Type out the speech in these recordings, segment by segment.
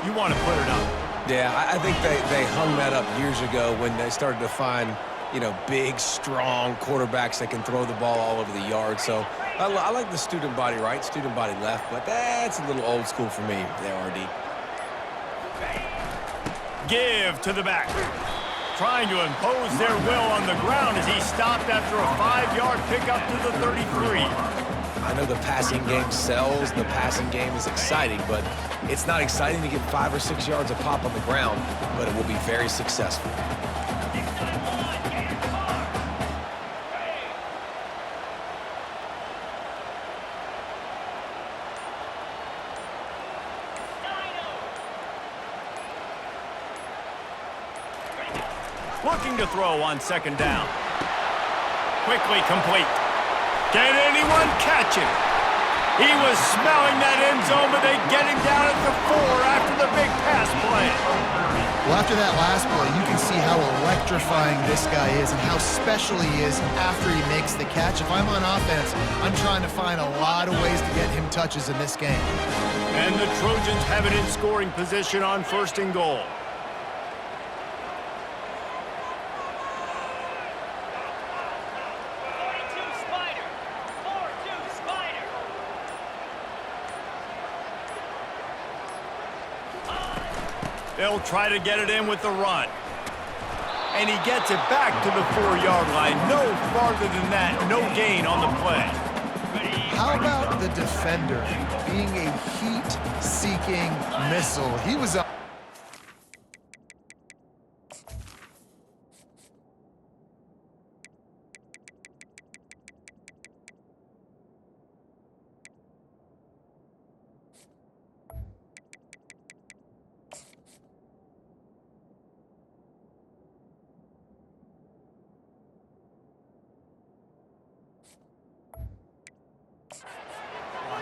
you want to put it up. Yeah, I think they hung that up years ago when they started to find, big, strong quarterbacks that can throw the ball all over the yard. So I like the student body right, student body left, but that's a little old school for me, the RD. Give to the back. Trying to impose their will on the ground as he stopped after a 5-yard pickup to the 33. I know the passing game sells, the passing game is exciting, but it's not exciting to get 5 or 6 yards a pop on the ground, but it will be very successful. Looking to throw on second down. Quickly complete. Can anyone catch him? He was smelling that end zone, but they get him down at the 4 after the big pass play. Well, after that last play, you can see how electrifying this guy is and how special he is after he makes the catch. If I'm on offense, I'm trying to find a lot of ways to get him touches in this game. And the Trojans have it in scoring position on 1st and goal. They'll try to get it in with the run. And he gets it back to the 4-yard line. No farther than that. No gain on the play. How about the defender being a heat-seeking missile? He was up.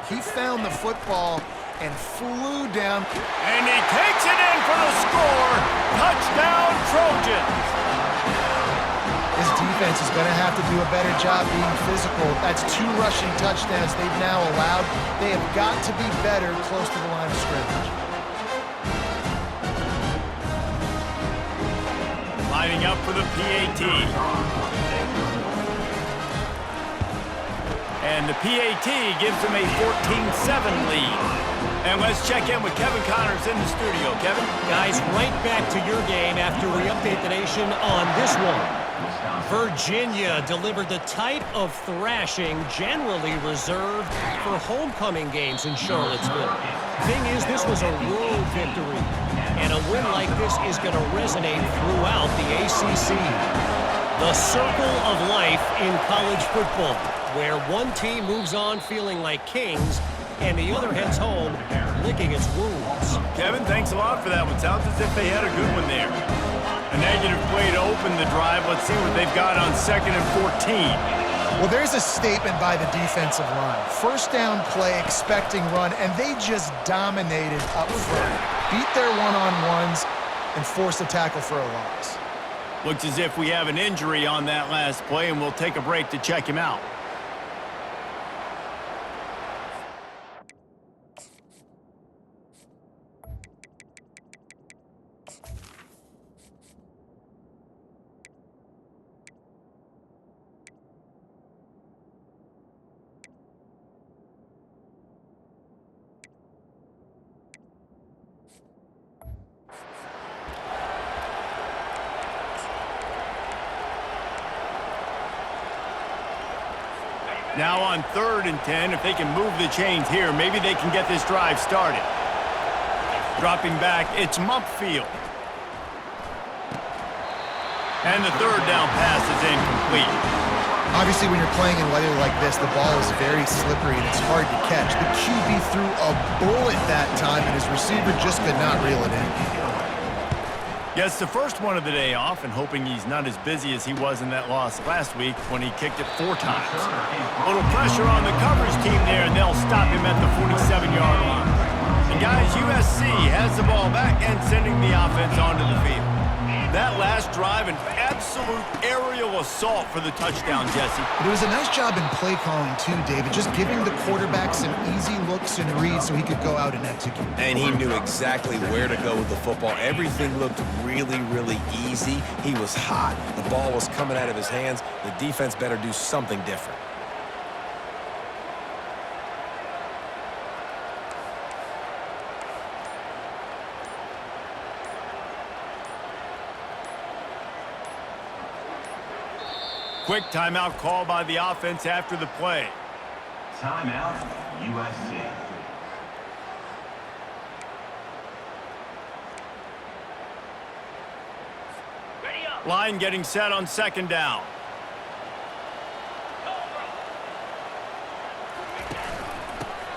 He found the football and flew down. And he takes it in for the score. Touchdown, Trojans. This defense is going to have to do a better job being physical. That's 2 rushing touchdowns they've now allowed. They have got to be better close to the line of scrimmage. Lining up for the PAT. And the PAT gives them a 14-7 lead. And let's check in with Kevin Connors in the studio. Kevin? Guys, right back to your game after we update the nation on this one. Virginia delivered the type of thrashing generally reserved for homecoming games in Charlottesville. Thing is, this was a road victory, and a win like this is going to resonate throughout the ACC. The circle of life in college football, where one team moves on feeling like kings and the other heads home licking its wounds. Kevin, thanks a lot for that one. Sounds as if they had a good one there. A negative play to open the drive. Let's see what they've got on 2nd and 14. Well, there's a statement by the defensive line. First down play, expecting run, and they just dominated up front. Beat their one-on-ones and forced a tackle for a loss. Looks as if we have an injury on that last play, and we'll take a break to check him out. Now on 3rd and 10, if they can move the chains here, maybe they can get this drive started. Dropping back, it's Mumpfield. And the 3rd down pass is incomplete. Obviously, when you're playing in weather like this, the ball is very slippery and it's hard to catch. The QB threw a bullet that time, and his receiver just could not reel it in. Gets the first one of the day off, and hoping he's not as busy as he was in that loss last week when he kicked it 4 times. A little pressure on the coverage team there, and they'll stop him at the 47-yard line. And guys, USC has the ball back and sending the offense onto the field. That last drive, an absolute aerial assault for the touchdown, Jesse. But it was a nice job in play calling too, David, just giving the quarterback some easy looks and reads so he could go out and execute. And he knew exactly where to go with the football. Everything looked really, really easy. He was hot. The ball was coming out of his hands. The defense better do something different. Quick timeout call by the offense after the play. Timeout, USC. Line getting set on second down.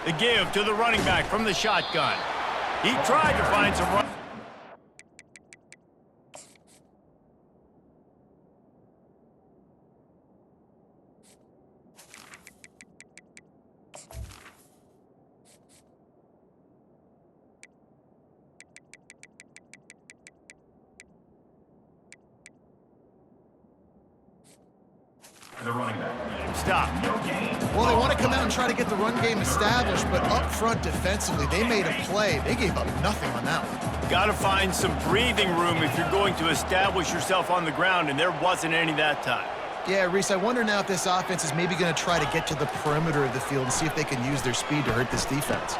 The give to the running back from the shotgun. He tried to find some run. The running back. Stop. Well, they want to come out and try to get the run game established, but up front defensively, they made a play. They gave up nothing on that one. Got to find some breathing room if you're going to establish yourself on the ground, and there wasn't any that time. Yeah, Reese, I wonder now if this offense is maybe going to try to get to the perimeter of the field and see if they can use their speed to hurt this defense.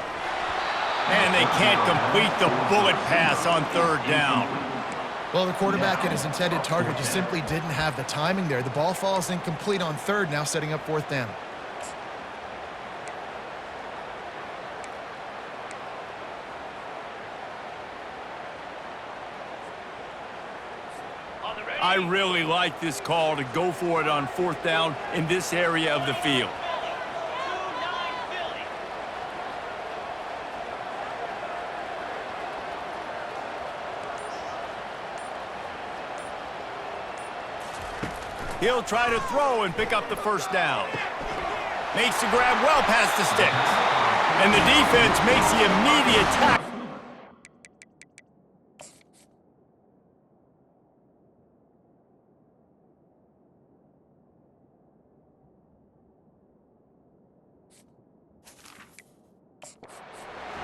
And they can't complete the bullet pass on third down. Well, the quarterback and his intended target just simply didn't have the timing there. The ball falls incomplete on third, now setting up fourth down. I really like this call to go for it on fourth down in this area of the field. He'll try to throw and pick up the first down. Makes the grab well past the sticks. And the defense makes the immediate tackle.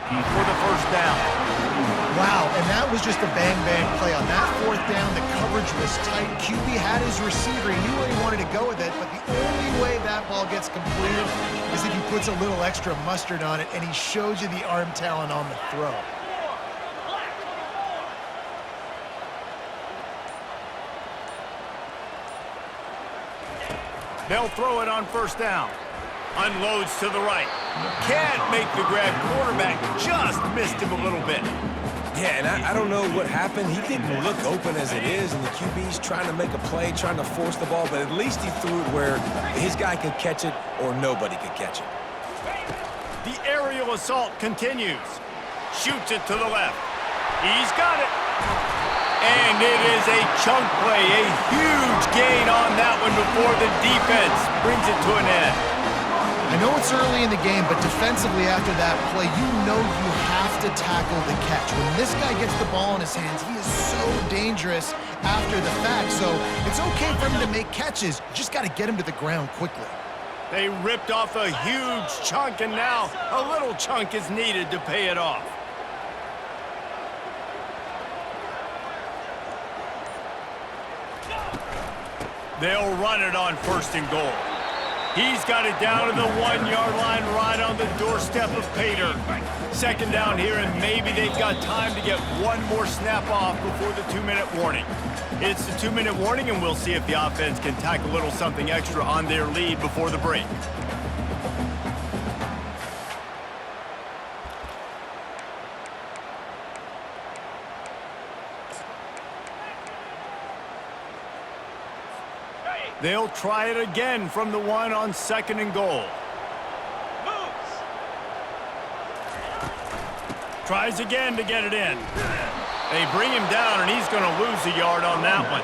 For the first down. Wow, and that was just a bang-bang play. On that fourth down, the coverage was tight. QB had his receiver. He knew where he wanted to go with it, but the only way that ball gets completed is if he puts a little extra mustard on it, and he showed you the arm talent on the throw. They'll throw it on first down. Unloads to the right. Can't make the grab. Quarterback just missed him a little bit. Yeah, and I don't know what happened. He didn't look open as it is, and the QB's trying to make a play, trying to force the ball, but at least he threw it where his guy could catch it or nobody could catch it. The aerial assault continues. Shoots it to the left. He's got it. And it is a chunk play, a huge gain on that one before the defense brings it to an end. I know it's early in the game, but defensively after that play, you know you have to tackle the catch. When this guy gets the ball in his hands, he is so dangerous after the fact. So it's okay for him to make catches. You just got to get him to the ground quickly. They ripped off a huge chunk, and now a little chunk is needed to pay it off. They'll run it on first and goal. He's got it down to the 1-yard line right on the doorstep of Pater. Second down here, and maybe they've got time to get one more snap off before the 2-minute warning. It's the 2-minute warning, and we'll see if the offense can tack a little something extra on their lead before the break. They'll try it again from the 1 on second and goal. Tries again to get it in. They bring him down, and he's going to lose a yard on that one.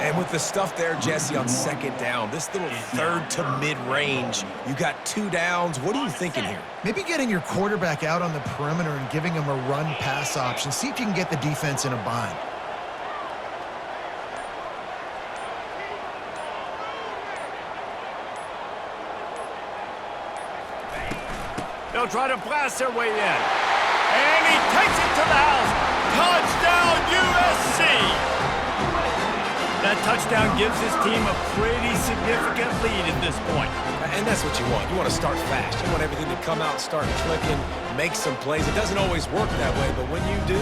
And with the stuff there, Jesse, on second down, this little third to mid-range, you got 2 downs. What are you thinking here? Maybe getting your quarterback out on the perimeter and giving him a run-pass option. See if you can get the defense in a bind. They'll try to blast their way in. And he takes it to the house. Touchdown, USC! That touchdown gives his team a pretty significant lead at this point. And that's what you want. You want to start fast. You want everything to come out, start clicking, make some plays. It doesn't always work that way, but when you do,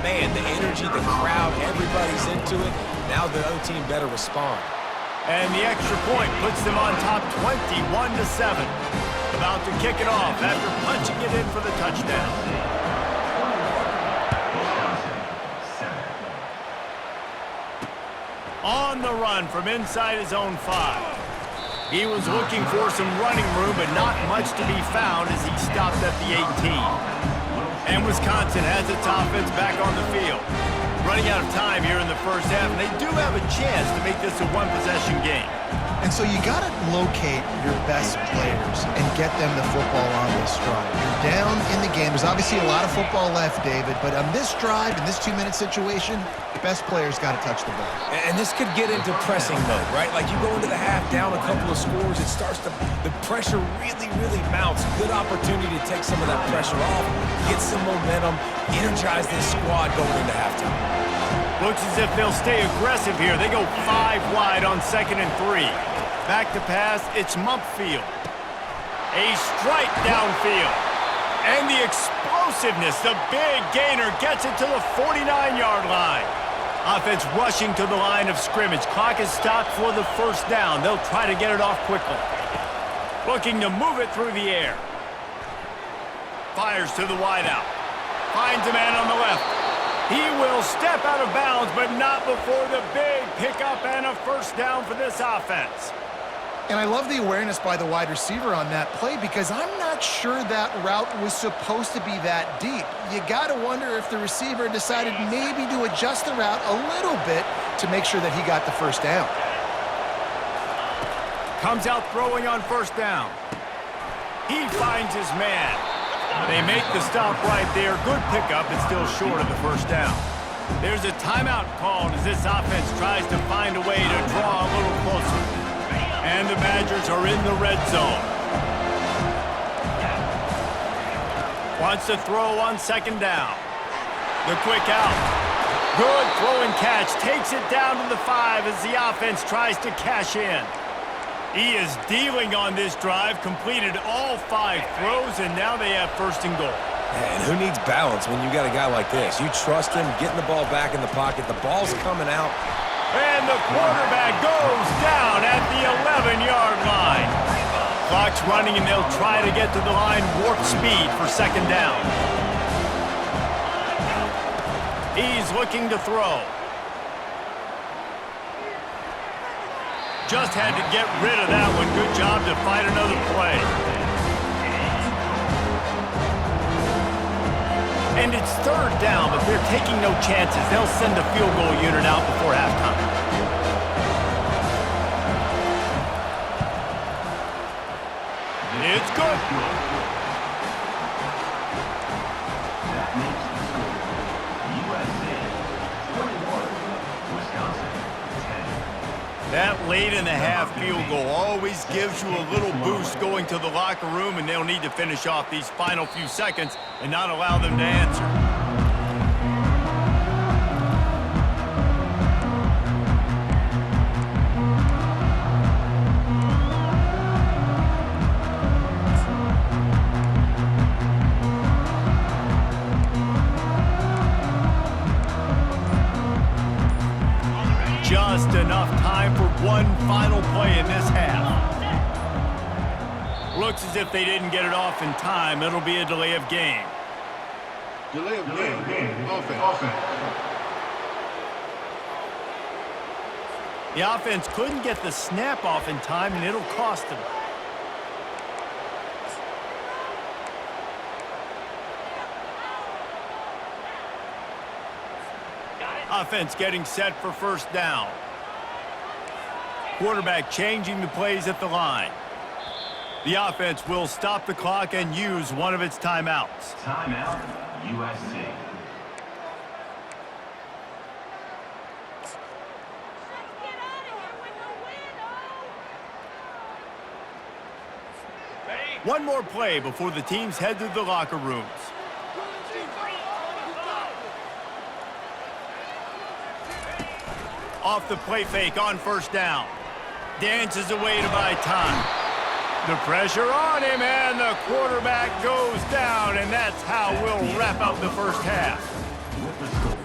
man, the energy, the crowd, everybody's into it. Now the other team better respond. And the extra point puts them on top 21-7. About to kick it off after punching it in for the touchdown. On the run from inside his own 5. He was looking for some running room, but not much to be found as he stopped at the 18. And Wisconsin has its offense back on the field. Running out of time here in the first half, and they do have a chance to make this a one-possession game. And so you got to locate your best players and get them the football on this drive. You're down in the game. There's obviously a lot of football left, David, but on this drive, in this 2-minute situation, best players got to touch the ball. And this could get into pressing mode, right? Like you go into the half down a couple of scores, it starts to, the pressure really, really mounts. Good opportunity to take some of that pressure off, get some momentum, energize this squad going into halftime. Looks as if they'll stay aggressive here. They go 5 wide on 2nd and 3. Back to pass, it's Mumpfield. A strike downfield. And the explosiveness, the big gainer gets it to the 49-yard line. Offense rushing to the line of scrimmage. Clock is stopped for the first down. They'll try to get it off quickly. Looking to move it through the air. Fires to the wideout. Finds a man on the left. He will step out of bounds, but not before the big pickup and a first down for this offense. And I love the awareness by the wide receiver on that play because I'm not sure that route was supposed to be that deep. You got to wonder if the receiver decided maybe to adjust the route a little bit to make sure that he got the first down. Comes out throwing on first down. He finds his man. They make the stop right there. Good pickup, but still short of the first down. There's a timeout called as this offense tries to find a way to draw a little closer. And the Badgers are in the red zone. Wants to throw on 2nd down. The quick out. Good throw and catch. Takes it down to the 5 as the offense tries to cash in. He is dealing on this drive, completed all 5 throws, and now they have 1st and goal. And who needs balance when you got a guy like this? You trust him, getting the ball back in the pocket, the ball's coming out. And the quarterback goes down at the 11-yard line. Clock's running, and they'll try to get to the line warp speed for 2nd down. He's looking to throw. Just had to get rid of that one. Good job to find another play. And it's 3rd down, but they're taking no chances. They'll send a field goal unit out before halftime. It's good. That makes the score USC 21, Wisconsin 10. That late in the half field goal always gives you a little boost going to the locker room, and they'll need to finish off these final few seconds and not allow them to answer. Just enough time for one final play in this half. Looks as if they didn't get it off in time. It'll be a delay of game. Delay of game. Offense. The offense couldn't get the snap off in time, and it'll cost them. Offense getting set for 1st down. Quarterback changing the plays at the line. The offense will stop the clock and use one of its timeouts. Timeout, USC. One more play before the teams head to the locker rooms. Off the play fake on first down. Dances away to buy time. The pressure on him, and the quarterback goes down, and that's how we'll wrap up the first half. With the score.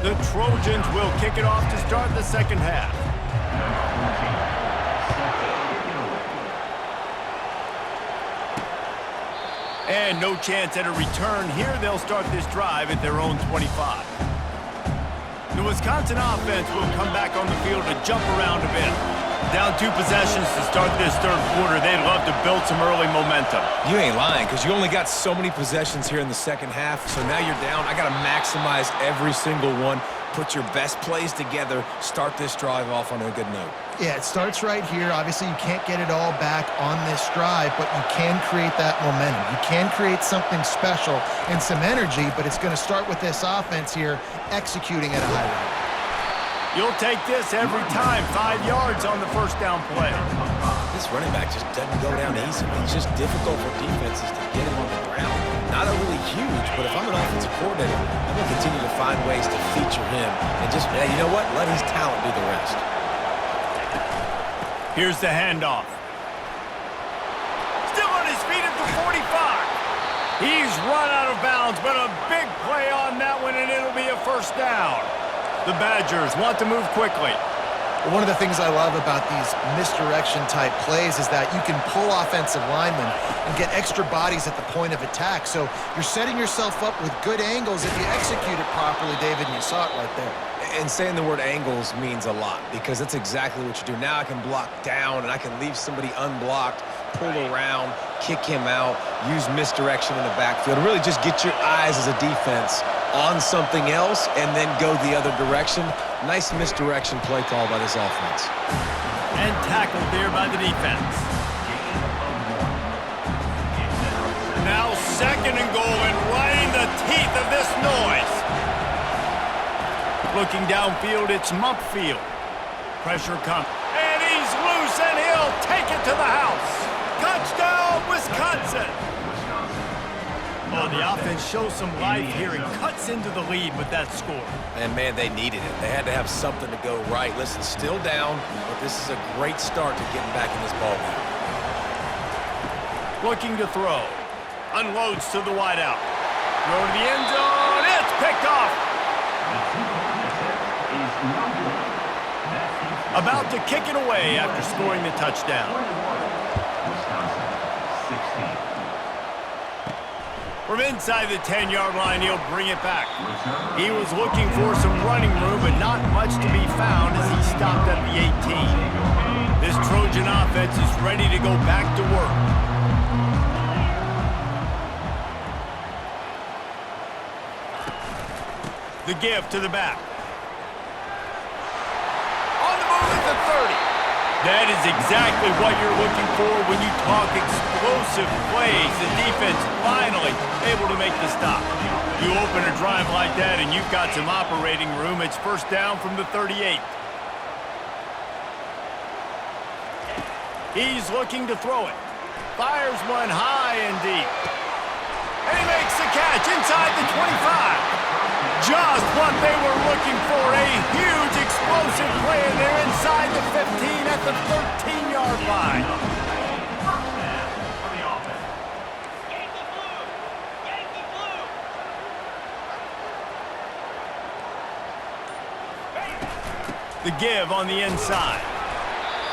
The Trojans will kick it off to start the second half. And no chance at a return here. They'll start this drive at their own 25. The Wisconsin offense will come back on the field to jump around a bit. Down 2 possessions to start this third quarter. They'd love to build some early momentum. You ain't lying, because you only got so many possessions here in the second half, so now you're down. I got to maximize every single one. Put your best plays together. Start this drive off on a good note. Yeah, it starts right here. Obviously, you can't get it all back on this drive, but you can create that momentum. You can create something special and some energy, but it's going to start with this offense here executing at a high rate. You'll take this every time. 5 yards on the first down play. This running back just doesn't go down easy. It's just difficult for defenses to get him on the ground. Not overly huge, but if I'm an offensive coordinator, I'm going to continue to find ways to feature him and just, you know what, let his talent do the rest. Here's the handoff. Still on his feet at the 45. He's run out of bounds, but a big play on that one, and it'll be a first down. The Badgers want to move quickly. One of the things I love about these misdirection-type plays is that you can pull offensive linemen and get extra bodies at the point of attack. So you're setting yourself up with good angles if you execute it properly, David, and you saw it right there. And saying the word angles means a lot, because that's exactly what you do. Now I can block down, and I can leave somebody unblocked, pull around, kick him out, use misdirection in the backfield. Really just get your eyes as a defense on something else and then go the other direction. Nice misdirection play call by this offense. And tackled there by the defense. Now second and goal, and right in the teeth of this noise. Looking downfield, it's Mumpfield. Pressure comes. And he's loose, and he'll take it to the house. Touchdown, Wisconsin! Oh, the offense shows some life here and cuts into the lead with that score. And, man, they needed it. They had to have something to go right. Listen, still down, but this is a great start to getting back in this ballgame. Looking to throw. Unloads to the wideout. Throw to the end zone. It's picked off. About to kick it away after scoring the touchdown. From inside the 10-yard line, he'll bring it back. He was looking for some running room, but not much to be found as he stopped at the 18. This Trojan offense is ready to go back to work. The give to the back. On the move at the 30. That is exactly what you're looking for when you talk explosive plays. The defense finally able to make the stop. You open a drive like that and you've got some operating room. It's first down from the 38. He's looking to throw it. Fires one high and deep. And he makes the catch inside the 25. Just what they were looking for, a huge explosive play, and they're inside the 15 at the 13-yard line. The give on the inside.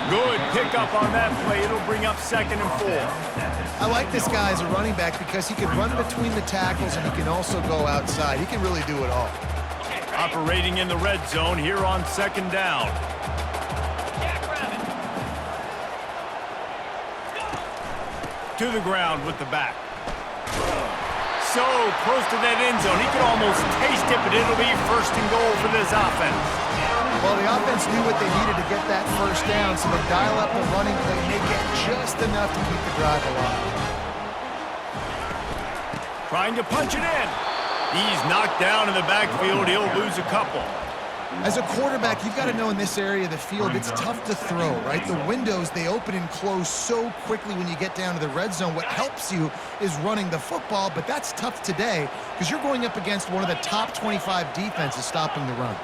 Good pickup on that play. It'll bring up 2nd and 4. I like this guy as a running back because he can run between the tackles and he can also go outside. He can really do it all. Operating in the red zone here on 2nd down. To the ground with the back. So close to that end zone. He could almost taste it, but it'll be 1st and goal for this offense. Well, the offense knew what they needed to get that first down, so they dial up the running play and they get just enough to keep the drive alive. Trying to punch it in. He's knocked down in the backfield. He'll lose a couple. As a quarterback, you've got to know in this area of the field, it's tough to throw, right? The windows, they open and close so quickly when you get down to the red zone. What helps you is running the football, but that's tough today because you're going up against one of the top 25 defenses stopping the run.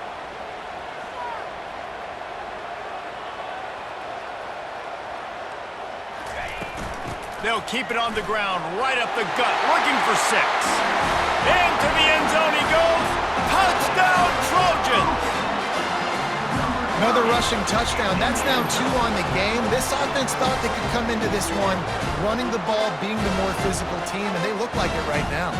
They'll keep it on the ground, right up the gut, looking for 6. Into the end zone he goes. Touchdown, Trojans! Another rushing touchdown. That's now 2 on the game. This offense thought they could come into this one running the ball, being the more physical team, and they look like it right now.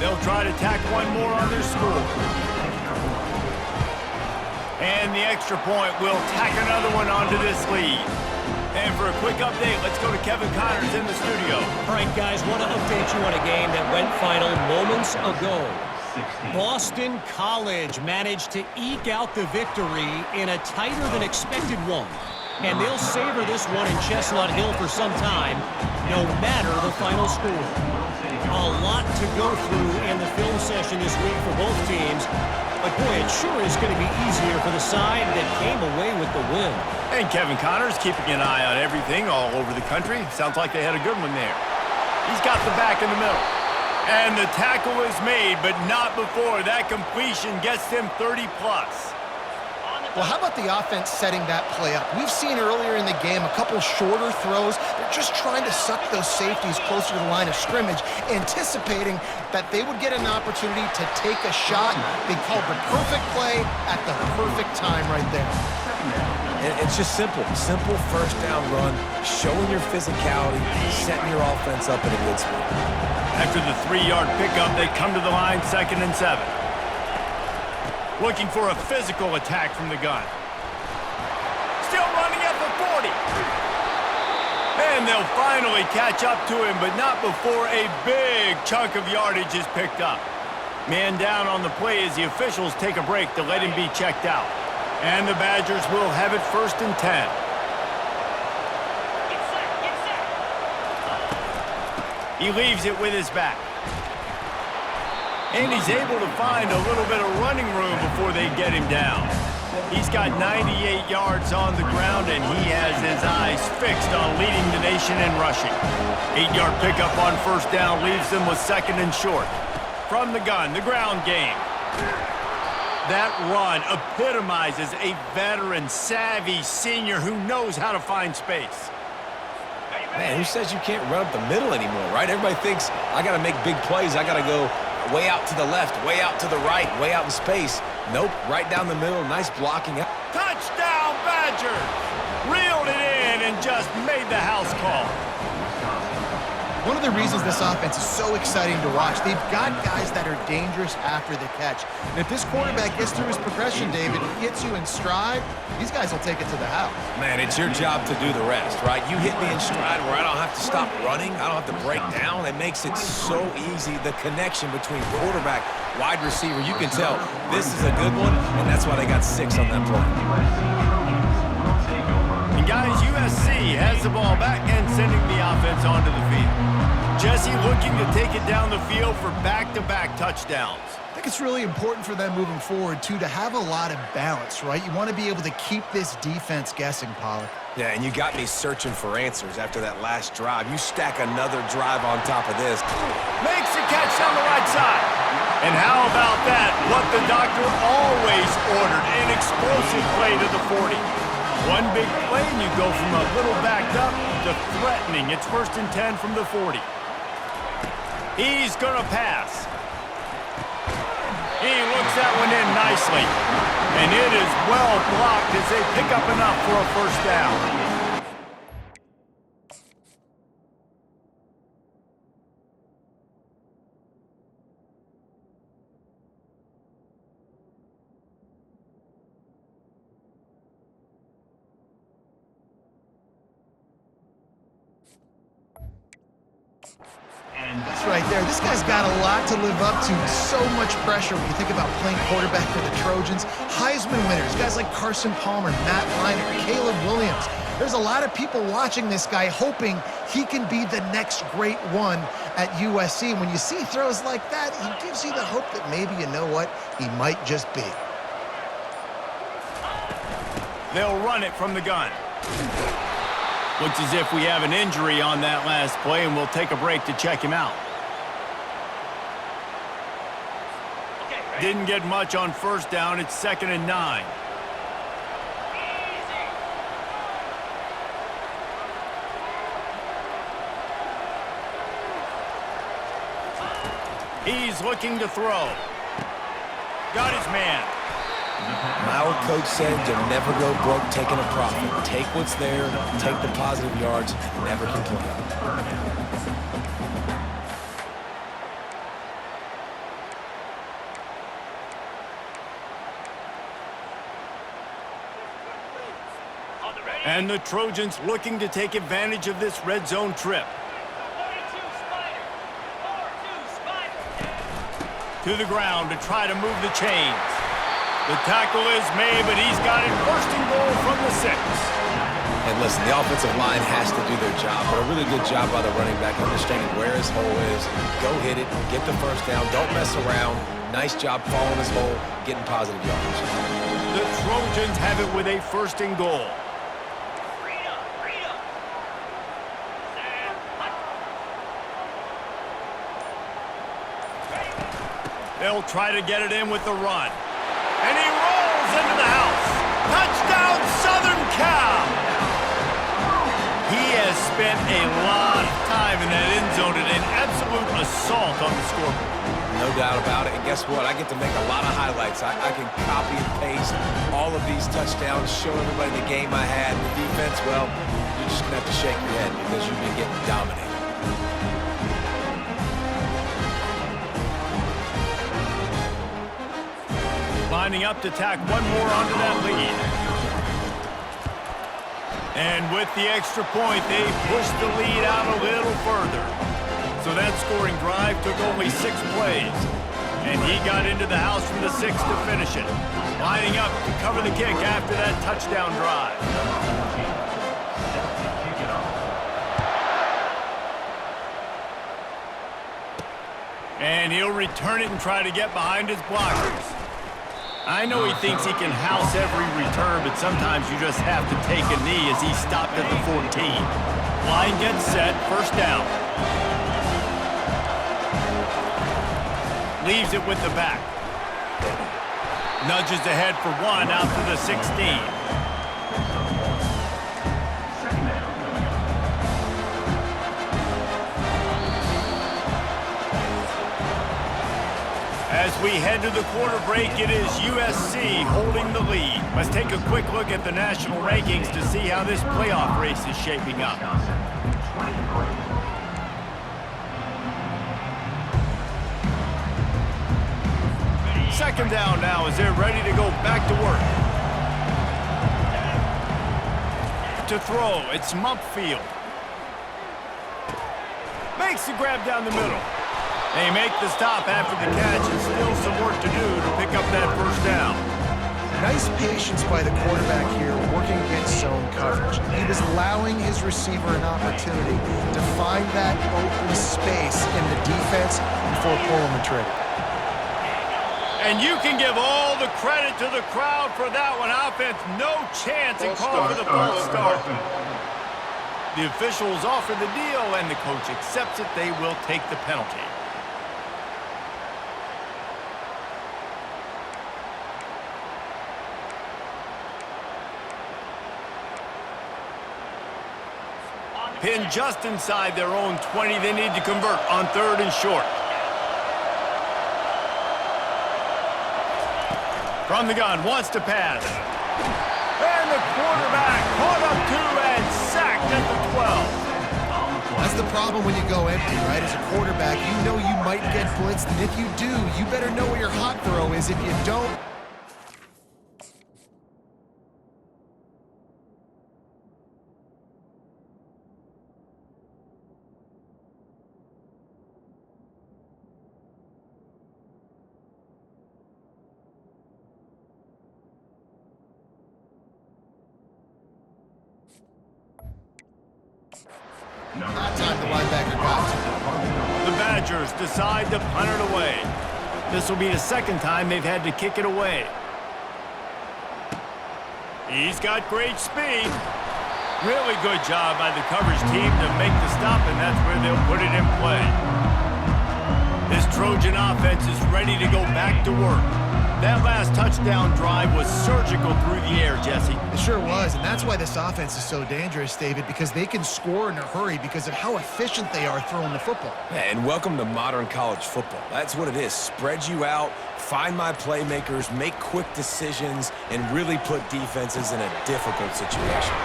They'll try to tack one more on their score. And the extra point will tack another one onto this lead. And for a quick update, let's go to Kevin Connors in the studio. All right, guys, want to update you on a game that went final moments ago. 16. Boston College managed to eke out the victory in a tighter-than-expected one. And they'll savor this one in Chestnut Hill for some time, no matter the final score. A lot to go through in the film session this week for both teams. But boy, it sure is going to be easier for the side that came away with the win. And Kevin Connors keeping an eye on everything all over the country. Sounds like they had a good one there. He's got the back in the middle. And the tackle is made, but not before that completion gets him 30-plus. Well, how about the offense setting that play up? We've seen earlier in the game a couple shorter throws. They're just trying to suck those safeties closer to the line of scrimmage, anticipating that they would get an opportunity to take a shot. They called the perfect play at the perfect time right there. And it's just simple. Simple first down run, showing your physicality, setting your offense up in a good spot. After the 3-yard pickup, they come to the line 2nd and 7. Looking for a physical attack from the gun. Still running at the 40. And they'll finally catch up to him, but not before a big chunk of yardage is picked up. Man down on the play as the officials take a break to let him be checked out. And the Badgers will have it 1st and 10. He leaves it with his back. And he's able to find a little bit of running room before they get him down. He's got 98 yards on the ground, and he has his eyes fixed on leading the nation in rushing. 8-yard pickup on 1st down leaves them with 2nd and short. From the gun, the ground game. That run epitomizes a veteran, savvy senior who knows how to find space. Man, who says you can't run up the middle anymore, right? Everybody thinks, I got to make big plays. I got to go way out to the left, way out to the right, way out in space. Nope, right down the middle, nice blocking. Touchdown, Badgers! Reeled it in and just made the house call. One of the reasons this offense is so exciting to watch, they've got guys that are dangerous after the catch. And if this quarterback gets through his progression, David, he hits you in stride, these guys will take it to the house. Man, it's your job to do the rest, right? You hit me in stride where I don't have to stop running. I don't have to break down. It makes it so easy. The connection between quarterback, wide receiver, you can tell this is a good one, and that's why they got 6 on that play. And guys, USC has the ball back and sending the offense onto the field. Jesse looking to take it down the field for back-to-back touchdowns. I think it's really important for them moving forward, too, to have a lot of balance, right? You want to be able to keep this defense guessing, Pollard. Yeah, and you got me searching for answers after that last drive. You stack another drive on top of this. Makes the catch on the right side. And how about that? What the doctor always ordered, an explosive play to the 40. One big play, and you go from a little backed up to threatening. It's 1st and 10 from the 40. He's going to pass. He looks that one in nicely. And it is well blocked as they pick up enough for a 1st down. That's right there. This guy's got a lot to live up to. So much pressure when you think about playing quarterback for the Trojans. Heisman winners, guys like Carson Palmer, Matt Leinart, Caleb Williams. There's a lot of people watching this guy hoping he can be the next great one at USC. When you see throws like that, he gives you the hope that maybe, you know what, he might just be. They'll run it from the gun. Looks as if we have an injury on that last play, and we'll take a break to check him out. Didn't get much on first down. It's 2nd and 9. He's looking to throw. Got his man. My old coach said you'll never go broke taking a profit. Take what's there, take the positive yards, and never complain. And the Trojans looking to take advantage of this red zone trip. To the ground to try to move the chains. The tackle is made, but he's got it 1st and goal from the 6. And listen, the offensive line has to do their job, but a really good job by the running back understanding where his hole is. Go hit it, get the 1st down, don't mess around. Nice job following his hole, getting positive yards. The Trojans have it with a 1st and goal. They'll try to get it in with the run. And he rolls into the house. Touchdown, Southern Cal! He has spent a lot of time in that end zone and an absolute assault on the scoreboard. No doubt about it. And guess what? I get to make a lot of highlights. I can copy and paste all of these touchdowns, show everybody the game I had. The defense, well, you're just going to have to shake your head because you've been getting dominated. Lining up to tack one more onto that lead. And with the extra point, they pushed the lead out a little further. So that scoring drive took only 6 plays. And he got into the house from the 6 to finish it. Lining up to cover the kick after that touchdown drive. And he'll return it and try to get behind his blockers. I know he thinks he can house every return, but sometimes you just have to take a knee as he stopped at the 14. Line gets set, 1st down. Leaves it with the back. Nudges ahead for 1 out to the 16. As we head to the quarter break, it is USC holding the lead. Let's take a quick look at the national rankings to see how this playoff race is shaping up. Second down now as they're ready to go back to work. To throw, it's Mumpfield. Makes the grab down the middle. They make the stop after the catch, and still some work to do to pick up that 1st down. Nice patience by the quarterback here, working against zone coverage. He was allowing his receiver an opportunity to find that open space in the defense before pulling the trigger. And you can give all the credit to the crowd for that one. Offense, no chance and call for the false start. The officials offer the deal, and the coach accepts it. They will take the penalty. Pinned just inside their own 20. They need to convert on 3rd and short. From the gun, wants to pass. And the quarterback caught up 2 and sacked at the 12. That's the problem when you go empty, right? As a quarterback, you know you might get blitzed, and if you do, you better know where your hot throw is. If you don't, that time the linebacker got to. Badgers decide to punt it away. This will be the second time they've had to kick it away. He's got great speed. Really good job by the coverage team to make the stop, and that's where they'll put it in play. This Trojan offense is ready to go back to work. That last touchdown drive was surgical through the air, Jesse. It sure was, and that's why this offense is so dangerous, David, because they can score in a hurry because of how efficient they are throwing the football. And welcome to modern college football. That's what it is. Spread you out, find my playmakers, make quick decisions, and really put defenses in a difficult situation.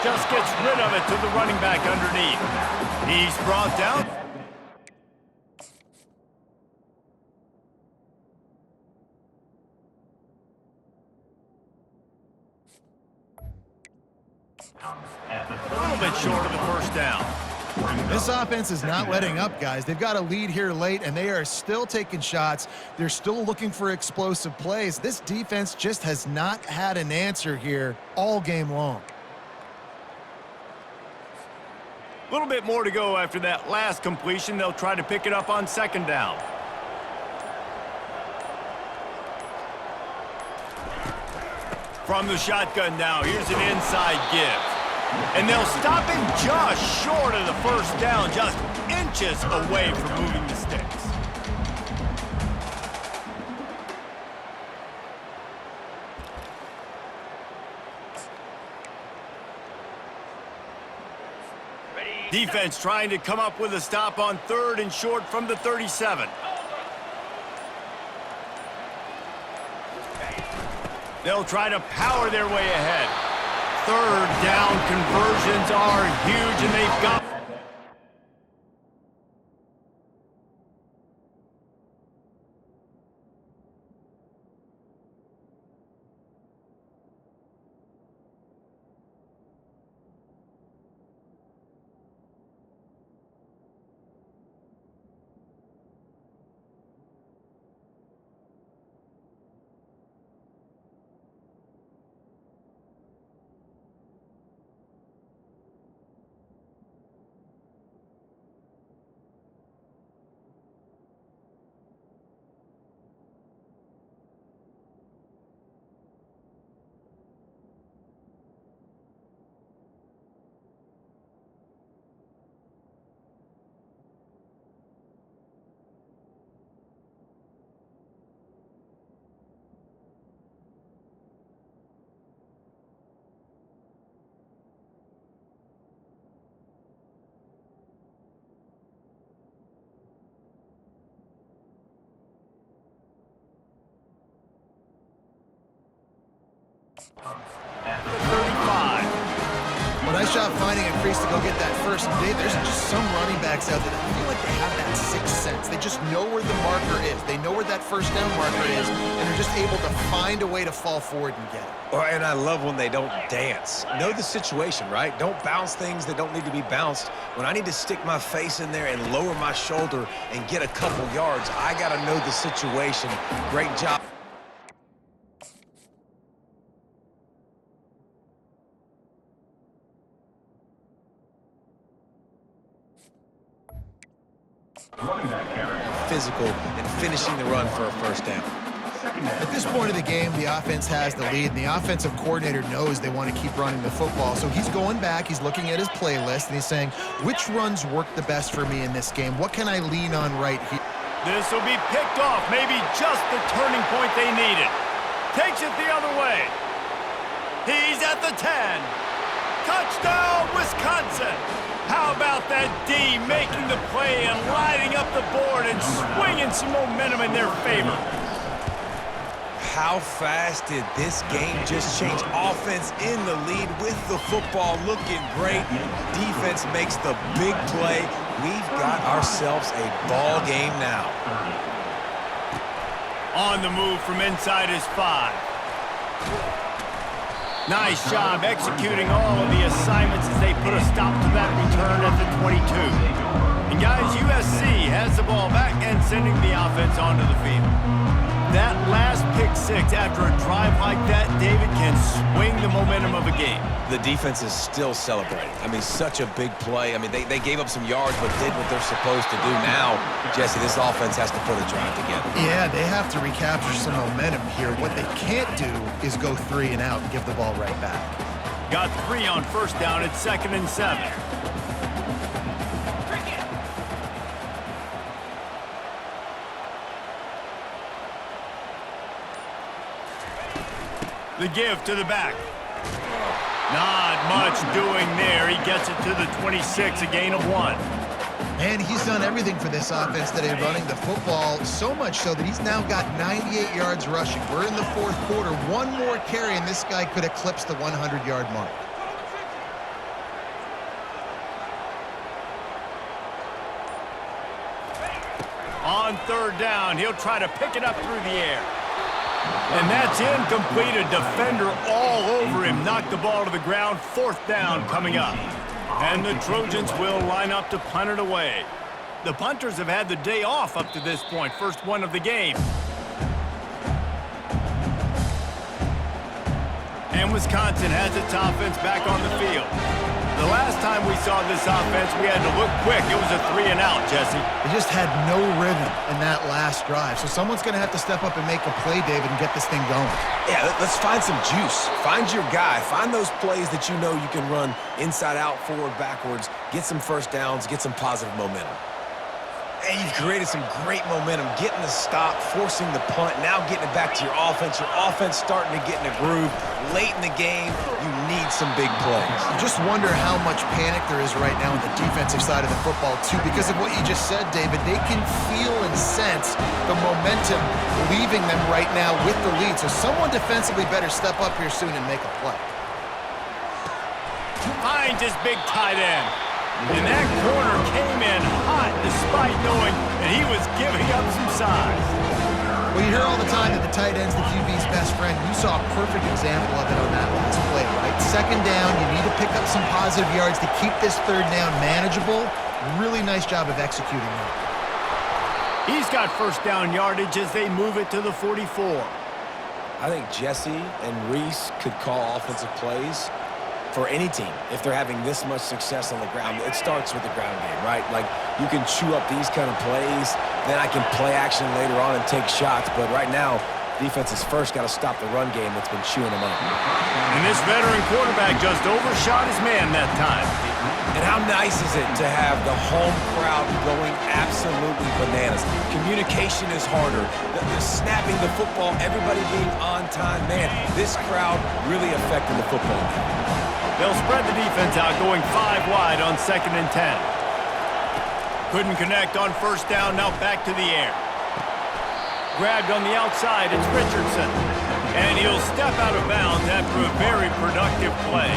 Just gets rid of it to the running back underneath. He's brought down. A little bit short of the first down. This offense is not letting up, guys. They've got a lead here late, and they are still taking shots. They're still looking for explosive plays. This defense just has not had an answer here all game long. A little bit more to go after that last completion. They'll try to pick it up on second down. From the shotgun now, here's an inside give. And they'll stop him just short of the first down, just inches away from moving the sticks. Defense trying to come up with a stop on third and short from the 37. They'll try to power their way ahead. Third down conversions are huge, and they've got... At the 35. What I shot finding a crease to go get that first. Dave, there's just some running backs out there that feel like they have that sixth sense. They just know where the marker is. They know where that first down marker is, and they're just able to find a way to fall forward and get it. Oh, and I love when they don't dance. Know the situation, right? Don't bounce things that don't need to be bounced. When I need to stick my face in there and lower my shoulder and get a couple yards, I got to know the situation. Great job. Running back carry. Physical and finishing the run for a first down. At this point of the game, the offense has the lead, and the offensive coordinator knows they want to keep running the football. So he's going back, he's looking at his playlist, and he's saying, which runs work the best for me in this game? What can I lean on right here? This will be picked off, maybe just the turning point they needed. Takes it the other way. He's at the 10. Touchdown, Wisconsin! How about that D making the play and lighting up the board and swinging some momentum in their favor? How fast did this game just change? Offense in the lead with the football looking great. Defense makes the big play. We've got ourselves a ball game now. On the move from inside his 5. Nice job executing all of the assignments as they put a stop to that return at the 22. And guys, USC has the ball back and sending the offense onto the field. That last pick six after a drive like that, David, can swing the momentum of a game. The defense is still celebrating. I mean, such a big play. I mean, they gave up some yards but did what they're supposed to do. Now, Jesse, this offense has to put a drive together. Yeah, they have to recapture some momentum here. What they can't do is go 3 and out and give the ball right back. Got 3 on first down at 2nd and 7. The give to the back. Not much doing there. He gets it to the 26, a gain of 1. And he's done everything for this offense today, running the football, so much so that he's now got 98 yards rushing. We're in the 4th quarter. One more carry, and this guy could eclipse the 100-yard mark. On 3rd down, he'll try to pick it up through the air. And that's incomplete. A defender all over him. Knocked the ball to the ground. 4th down coming up. And the Trojans will line up to punt it away. The punters have had the day off up to this point. First one of the game. And Wisconsin has its offense back on the field. The last time we saw this offense, we had to look quick. It was a 3 and out, Jesse. They just had no rhythm in that last drive. So someone's going to have to step up and make a play, David, and get this thing going. Yeah, let's find some juice. Find your guy. Find those plays that you know you can run inside out, forward, backwards. Get some first downs. Get some positive momentum. And you've created some great momentum, getting the stop, forcing the punt, now getting it back to your offense. Your offense starting to get in a groove. Late in the game, you need some big plays. I just wonder how much panic there is right now on the defensive side of the football, too, because of what you just said, David. They can feel and sense the momentum leaving them right now with the lead. So someone defensively better step up here soon and make a play. Finds his big tight end. And that corner came in hot despite knowing that he was giving up some size. Well, you hear all the time that the tight end's the QB's best friend. You saw a perfect example of it on that last play, right? 2nd down, you need to pick up some positive yards to keep this 3rd down manageable. Really nice job of executing that. He's got first down yardage as they move it to the 44. I think Jesse and Reese could call offensive plays for any team if they're having this much success on the ground. It starts with the ground game, right? Like, you can chew up these kind of plays, then I can play action later on and take shots. But right now, defense has first got to stop the run game that's been chewing them up. And this veteran quarterback just overshot his man that time. And how nice is it to have the home crowd going absolutely bananas? Communication is harder. The snapping the football, everybody being on time. Man, this crowd really affecting the football game. They'll spread the defense out, going 5 wide on 2nd and 10. Couldn't connect on first down, now back to the air. Grabbed on the outside, it's Richardson. And he'll step out of bounds after a very productive play.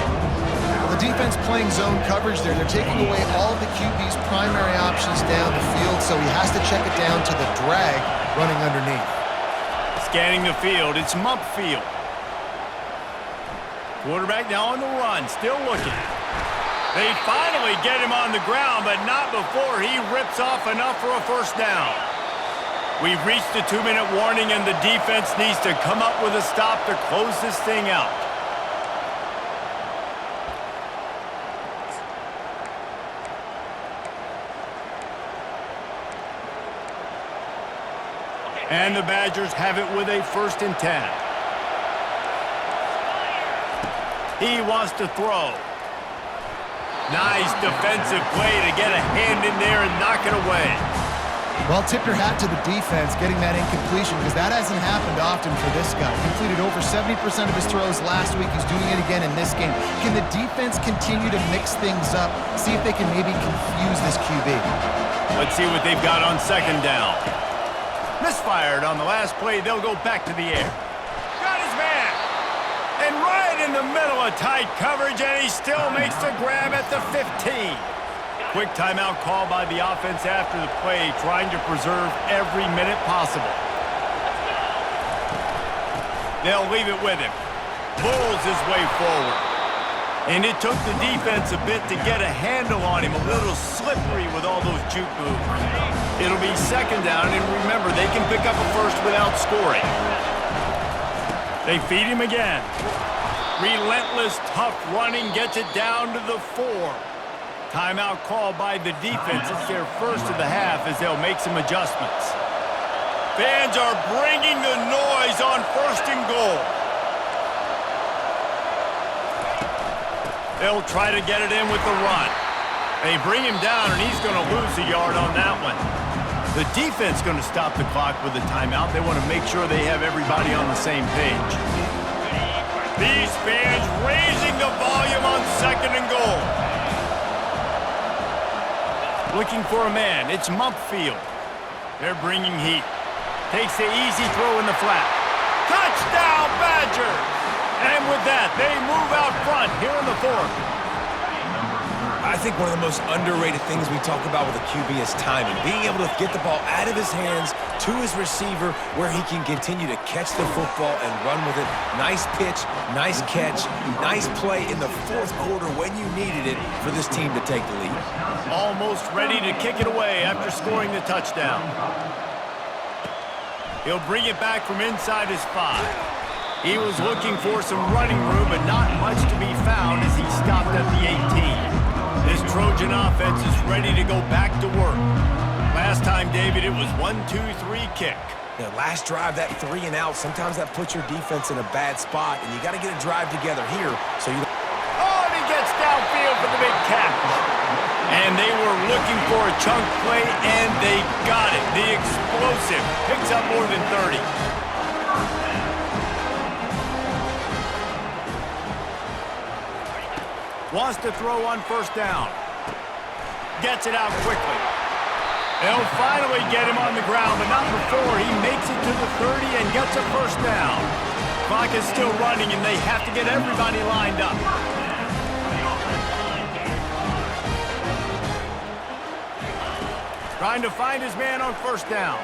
Well, the defense playing zone coverage there. They're taking away all of the QB's primary options down the field, so he has to check it down to the drag running underneath. Scanning the field, it's Mump Field. Quarterback now on the run, still looking. They finally get him on the ground, but not before he rips off enough for a first down. We've reached the 2-minute warning, and the defense needs to come up with a stop to close this thing out. And the Badgers have it with a 1st and 10. He wants to throw. Nice defensive play to get a hand in there and knock it away. Well, tip your hat to the defense getting that incompletion, because that hasn't happened often for this guy. Completed over 70% of his throws last week. He's doing it again in this game. Can the defense continue to mix things up, see if they can maybe confuse this QB? Let's see what they've got on 2nd down. Misfired on the last play. They'll go back to the air. Got his man. And right in the middle of tight coverage, and he still makes the grab at the 15. Quick timeout call by the offense after the play, trying to preserve every minute possible. They'll leave it with him. Bulls his way forward. And it took the defense a bit to get a handle on him, a little slippery with all those juke moves. It'll be second down, and remember, they can pick up a first without scoring. They feed him again. Relentless, tough running gets it down to the 4. Timeout called by the defense. It's their first of the half as they'll make some adjustments. Fans are bringing the noise on 1st and goal. They'll try to get it in with the run. They bring him down, and he's going to lose a yard on that one. The defense going to stop the clock with a timeout. They want to make sure they have everybody on the same page. These fans raising the volume on 2nd and goal. Looking for a man. It's Mumpfield. They're bringing heat. Takes the easy throw in the flat. Touchdown, Badgers! And with that, they move out front here in the 4th. I think one of the most underrated things we talk about with a QB is timing. Being able to get the ball out of his hands to his receiver where he can continue to catch the football and run with it. Nice pitch, nice catch, nice play in the 4th quarter when you needed it for this team to take the lead. Almost ready to kick it away after scoring the touchdown. He'll bring it back from inside his 5. He was looking for some running room, but not much to be found as he stopped at the 18. This Trojan offense is ready to go back to work. Last time, David, it was 1-2-3 kick. Now, last drive, that 3 and out, sometimes that puts your defense in a bad spot, and you got to get a drive together here so you. Oh, and he gets downfield for the big catch. And they were looking for a chunk play, and they got it. The explosive picks up more than 30. Wants to throw on 1st down. Gets it out quickly. They'll finally get him on the ground, but not before he makes it to the 30 and gets a 1st down. Clock is still running, and they have to get everybody lined up. Trying to find his man on 1st down.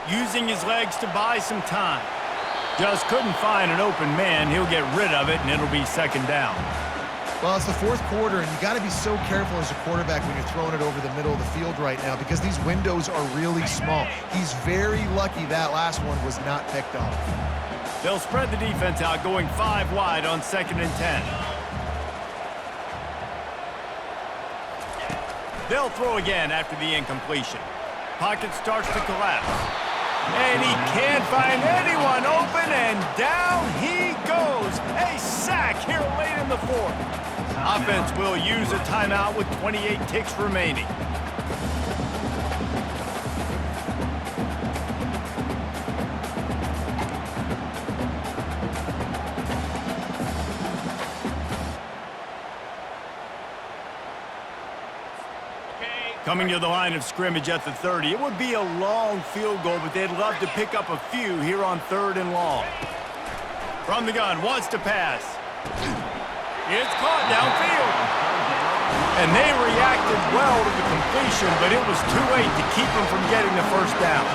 Using his legs to buy some time. Just couldn't find an open man. He'll get rid of it, and it'll be 2nd down. Well, it's the 4th quarter, and you got to be so careful as a quarterback when you're throwing it over the middle of the field right now because these windows are really small. He's very lucky that last one was not picked off. They'll spread the defense out, going 5 wide on 2nd and 10. They'll throw again after the incompletion. Pocket starts to collapse. And he can't find anyone open, and down he goes. A sack here late in the 4th. Offense will use a timeout with 28 ticks remaining. Coming to the line of scrimmage at the 30. It would be a long field goal, but they'd love to pick up a few here on 3rd and long. From the gun, wants to pass. It's caught downfield. And they reacted well to the completion, but it was too late to keep them from getting the 1st down.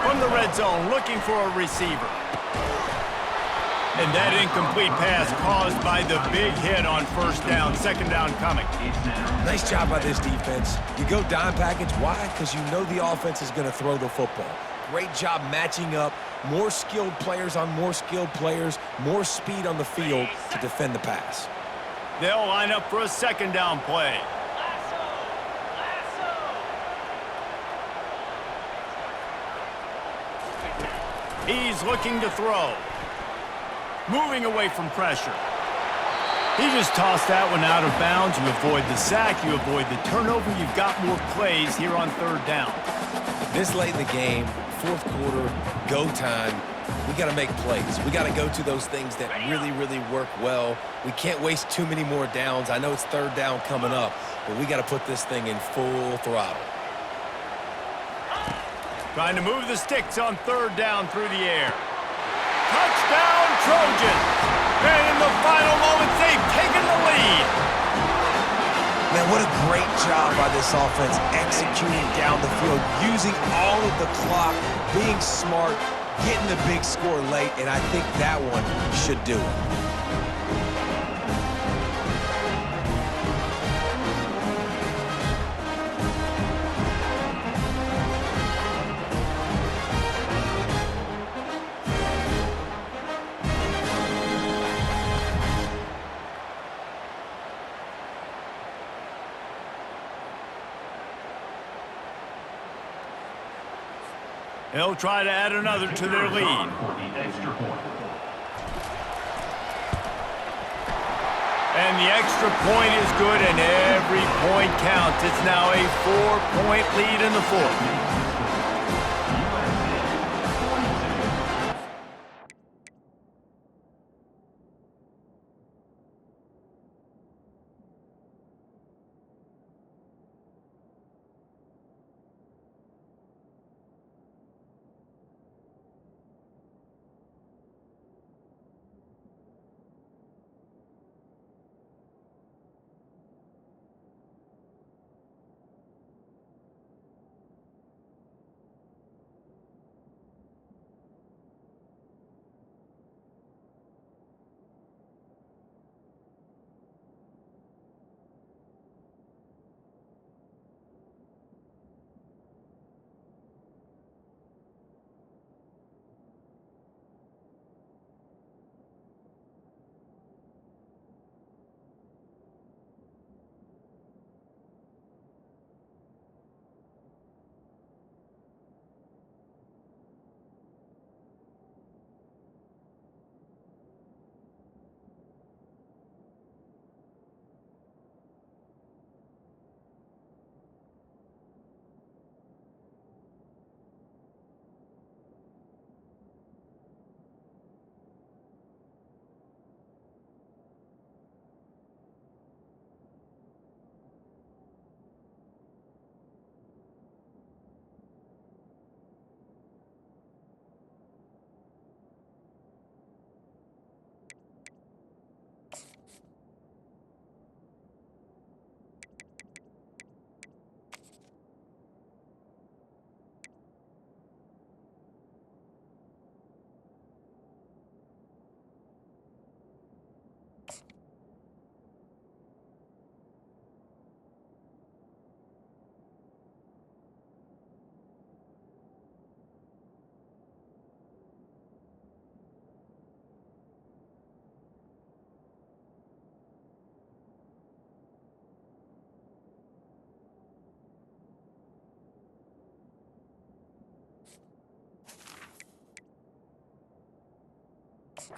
From the red zone, looking for a receiver. And that incomplete pass caused by the big hit on 1st down, 2nd down coming. Nice job by this defense. You go dime package. Why? Because you know the offense is going to throw the football. Great job matching up. More skilled players on more skilled players. More speed on the field to defend the pass. They'll line up for a 2nd down play. He's looking to throw. Moving away from pressure. He just tossed that one out of bounds. You avoid the sack, you avoid the turnover. You've got more plays here on 3rd down. This late in the game, 4th quarter, go time, we got to make plays. We got to go to those things that really, really work well. We can't waste too many more downs. I know it's 3rd down coming up, but we got to put this thing in full throttle. Trying to move the sticks on 3rd down through the air. Touchdown, Trojans! And in the final moments, they've taken the lead. Man, what a great job by this offense executing down the field, using all of the clock, being smart, getting the big score late, and I think that one should do it. They'll try to add another to their lead. For the extra point. And the extra point is good, and every point counts. It's now a 4-point lead in the fourth.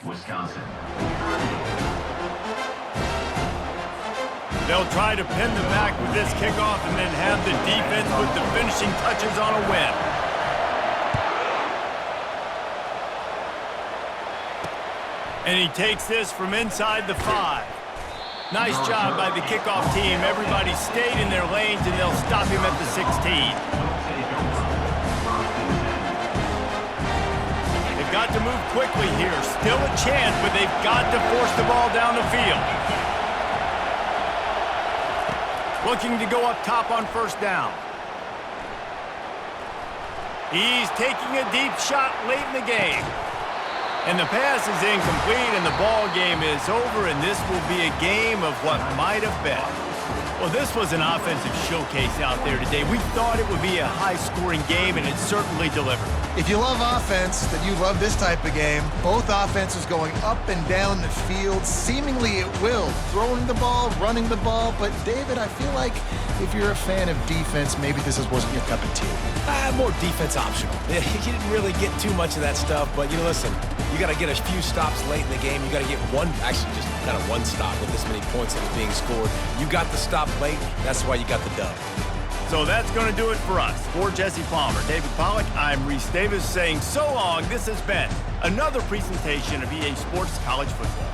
Wisconsin. They'll try to pin them back with this kickoff and then have the defense put the finishing touches on a win. And he takes this from inside the 5. Nice job by the kickoff team. Everybody stayed in their lanes, and they'll stop him at the 16. They've got to move quickly here. Still a chance, but they've got to force the ball down the field. Looking to go up top on first down. He's taking a deep shot late in the game. And the pass is incomplete, and the ball game is over, and this will be a game of what might have been. Well, this was an offensive showcase out there today. We thought it would be a high-scoring game, and it certainly delivered. If you love offense, then you love this type of game. Both offenses going up and down the field, seemingly at will, throwing the ball, running the ball. But, David, I feel like if you're a fan of defense, maybe this wasn't your cup of tea. More defense optional. You didn't really get too much of that stuff, but, listen, you got to get a few stops late in the game. You got to get actually just kind of one stop with this many points that was being scored. You got the stop late. That's why you got the dub. So that's going to do it for us. For Jesse Palmer, David Pollack, I'm Reese Davis saying so long. This has been another presentation of EA Sports College Football.